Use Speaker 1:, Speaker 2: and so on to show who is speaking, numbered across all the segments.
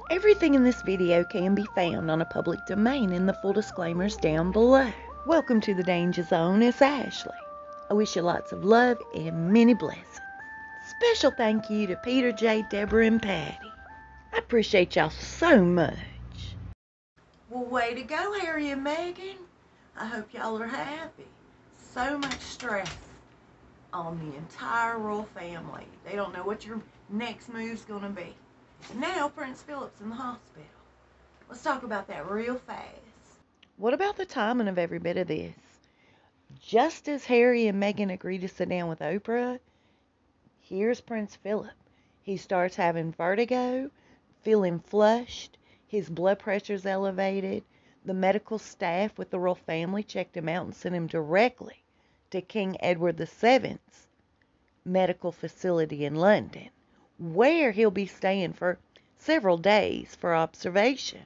Speaker 1: Everything in this video can be found on a public domain in the full disclaimers down below. Welcome to the Danger Zone. It's Ashley. I wish you lots of love and many blessings. Special thank you to Peter, J, Deborah, and Patty. I appreciate y'all so much. Well, way to go, Harry and Meghan. I hope y'all are happy. So much stress on the entire royal family. They don't know what your next move's going to be. And now Prince Philip's in the hospital. Let's talk about that real fast. What about the timing of every bit of this? Just as Harry and Meghan agree to sit down with Oprah, here's Prince Philip. He starts having vertigo, feeling flushed, his blood pressure's elevated. The medical staff with the royal family checked him out and sent him directly to King Edward VII's medical facility in London, where he'll be staying for several days for observation.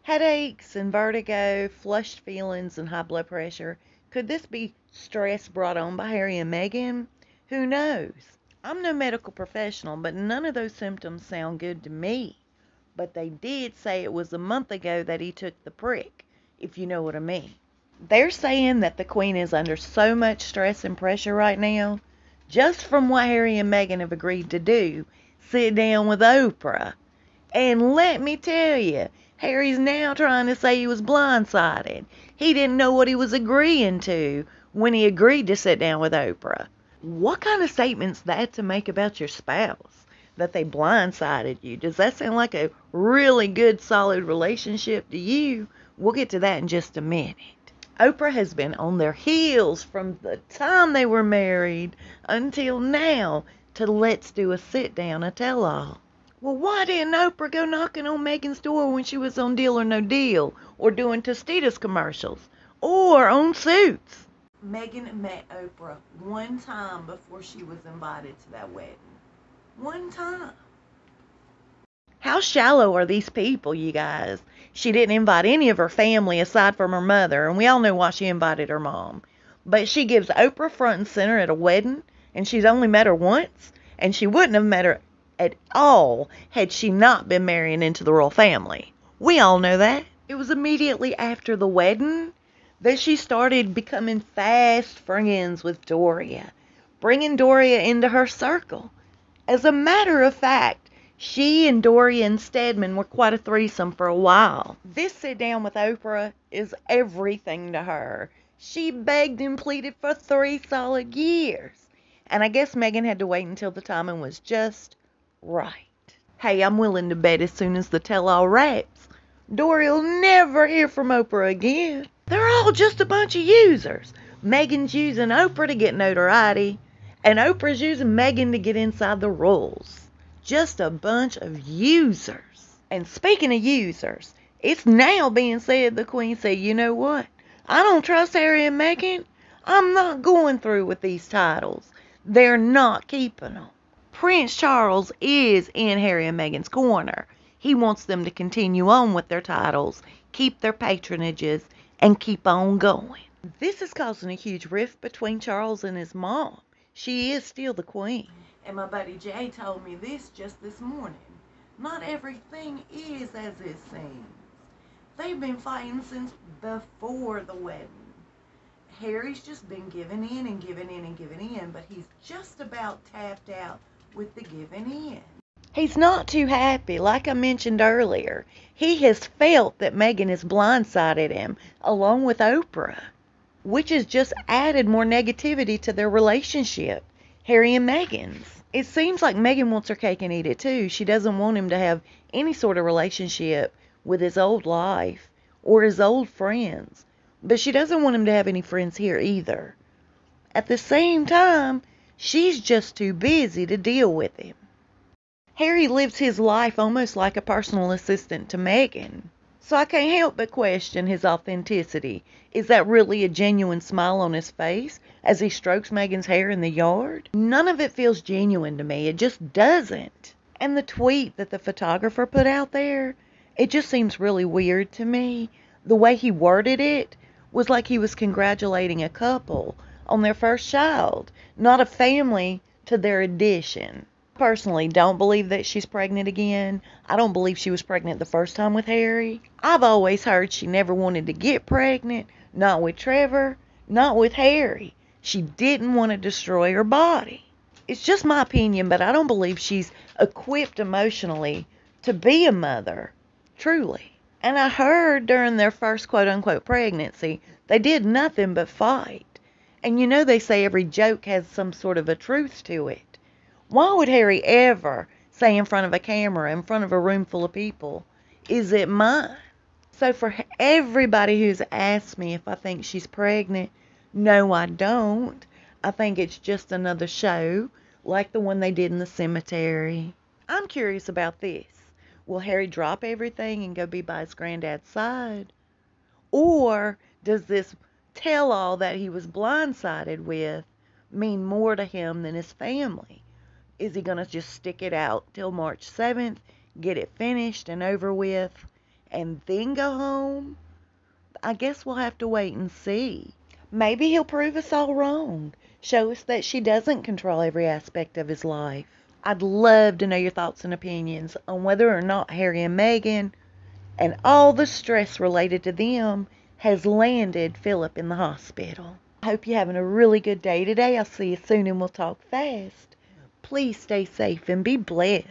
Speaker 1: Headaches and vertigo, flushed feelings, and high blood pressure. Could this be stress brought on by Harry and Meghan? Who knows? I'm no medical professional, but none of those symptoms sound good to me. But they did say it was a month ago that he took the prick, if you know what I mean. They're saying that the Queen is under so much stress and pressure right now, just from what Harry and Meghan have agreed to do, sit down with Oprah. And let me tell you, Harry's now trying to say he was blindsided. He didn't know what he was agreeing to when he agreed to sit down with Oprah. What kind of statement's that to make about your spouse? That they blindsided you? Does that sound like a really good, solid relationship to you? We'll get to that in just a minute. Oprah has been on their heels from the time they were married until now to let's do a sit-down, a tell-all. Well, why didn't Oprah go knocking on Meghan's door when she was on Deal or No Deal, or doing Tostitos commercials, or on Suits? Meghan met Oprah one time before she was invited to that wedding. One time. How shallow are these people, you guys? She didn't invite any of her family aside from her mother, and we all know why she invited her mom. But she gives Oprah front and center at a wedding, and she's only met her once, and she wouldn't have met her at all had she not been marrying into the royal family. We all know that. It was immediately after the wedding that she started becoming fast friends with Doria, bringing Doria into her circle. As a matter of fact, she and Doria and Stedman were quite a threesome for a while. This sit down with Oprah is everything to her. She begged and pleaded for 3 solid years. And I guess Meghan had to wait until the timing was just right. Hey, I'm willing to bet as soon as the tell-all wraps, Doria'll never hear from Oprah again. They're all just a bunch of users. Meghan's using Oprah to get notoriety, and Oprah's using Meghan to get inside the rules. Just a bunch of users. And speaking of users, it's now being said the Queen said, you know what? I don't trust Harry and Meghan. I'm not going through with these titles. They're not keeping them. Prince Charles is in Harry and Meghan's corner. He wants them to continue on with their titles, keep their patronages, and keep on going. This is causing a huge rift between Charles and his mom. She is still the Queen. And my buddy Jay told me this just this morning. Not everything is as it seems. They've been fighting since before the wedding. Harry's just been giving in and giving in and giving in, but he's just about tapped out with the giving in. He's not too happy, like I mentioned earlier. He has felt that Meghan has blindsided him, along with Oprah, which has just added more negativity to their relationship, Harry and Meghan's. It seems like Meghan wants her cake and eat it too. She doesn't want him to have any sort of relationship with his old life or his old friends. But she doesn't want him to have any friends here either. At the same time, she's just too busy to deal with him. Harry lives his life almost like a personal assistant to Meghan. So I can't help but question his authenticity. Is that really a genuine smile on his face as he strokes Meghan's hair in the yard? None of it feels genuine to me. It just doesn't. And the tweet that the photographer put out there, it just seems really weird to me. The way he worded it was like he was congratulating a couple on their first child, not a family to their addition. Personally don't believe that she's pregnant again. I don't believe she was pregnant the first time with Harry. I've always heard she never wanted to get pregnant, not with Trevor, not with Harry. She didn't want to destroy her body. It's just my opinion, but I don't believe she's equipped emotionally to be a mother, truly. And I heard during their first quote-unquote pregnancy, they did nothing but fight. And you know they say every joke has some sort of a truth to it. Why would Harry ever say in front of a camera, in front of a room full of people, "Is it mine?" So for everybody who's asked me if I think she's pregnant, no, I don't. I think it's just another show, like the one they did in the cemetery. I'm curious about this. Will Harry drop everything and go be by his granddad's side? Or does this tell-all that he was blindsided with mean more to him than his family? Is he going to just stick it out till March 7th, get it finished and over with, and then go home? I guess we'll have to wait and see. Maybe he'll prove us all wrong, show us that she doesn't control every aspect of his life. I'd love to know your thoughts and opinions on whether or not Harry and Meghan and all the stress related to them has landed Philip in the hospital. I hope you're having a really good day today. I'll see you soon and we'll talk fast. Please stay safe and be blessed.